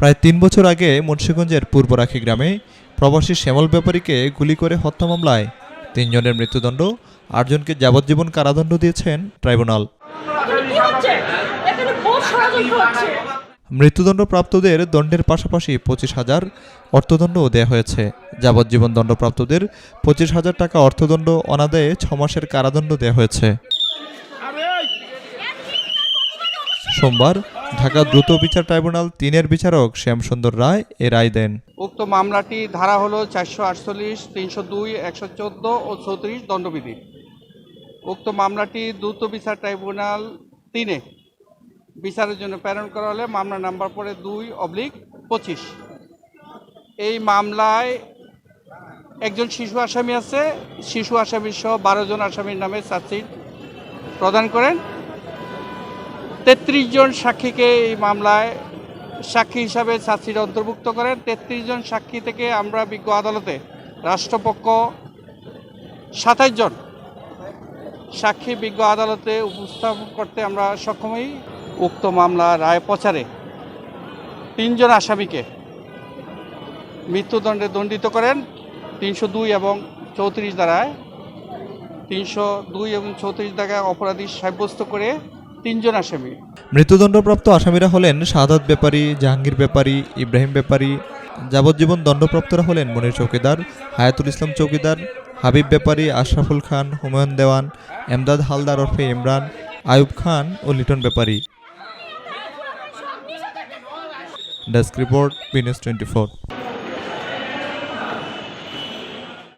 প্রায় ৩ বছর আগে মুন্সিগঞ্জের পূর্বরাখী গ্রামে প্রবাসী শ্যামল ব্যাপারীকে গুলি করে হত্যা মামলায় ৩ জনের মৃত্যুদণ্ড, ৮ জনকে যাবজ্জীবন কারাদণ্ড দিয়েছেন ট্রাইব্যুনাল। মৃত্যুদণ্ডপ্রাপ্তদের দণ্ডের পাশাপাশি ২৫,০০০ অর্থদণ্ডও দেওয়া হয়েছে। যাবজ্জীবন দণ্ডপ্রাপ্তদের ২৫,০০০ টাকা অর্থদণ্ড, অনাদায়ে ৬ মাসের কারাদণ্ড দেওয়া হয়েছে। সোমবার ঢাকা দ্রুত বিচার ট্রাইব্যুনাল ৩-এর বিচারক শ্যামসুন্দর রায় এ রায় দেন। উক্ত মামলাটি ধারা হলো ৪৪৮, ৩০২, ১১৪ ও ৩৪ দণ্ডবিধি। উক্ত মামলাটি দ্রুত বিচার ট্রাইব্যুনাল ৩-এ বিচারের জন্য প্রেরণ করা হলে মামলা নাম্বার পড়ে ২/25। এই মামলায় একজন শিশু আসামি আছে। শিশু আসামি সহ ১২ জন আসামির নামে চার্জশিট প্রদান করেন। ৩৩ জন সাক্ষীকে এই মামলায় সাক্ষী হিসাবে চার্জশিট অন্তর্ভুক্ত করেন। ৩৩ জন সাক্ষী থেকে আমরা বিজ্ঞ আদালতে রাষ্ট্রপক্ষ ২৭ জন সাক্ষী বিজ্ঞ আদালতে উপস্থাপন করতে আমরা সক্ষম হই। উক্ত মামলা রায় প্রচারে ৩ জন আসামিকে মৃত্যুদণ্ডে দণ্ডিত করেন ৩০২ এবং ৩৪ ধারায়। ৩০২ এবং ৩৪ ধারায় অপরাধী সাব্যস্ত করে ৩ জন আসামি। মৃত্যুদণ্ডপ্রাপ্ত আসামিরা হলেন শাহাদাত ব্যাপারী, জাহাঙ্গীর ব্যাপারী, ইব্রাহিম ব্যাপারী। যাবজ্জীবন দণ্ডপ্রাপ্তরা হলেন মনির চৌকিদার, হায়াতুল ইসলাম চৌকিদার, হাবিব ব্যাপারী, আশরাফুল খান, হুমায়ুন দেওয়ান, এমদাদ হালদার ওরফে ইমরান, আয়ুব খান ও Liton Bepari. Desk report, B News 24।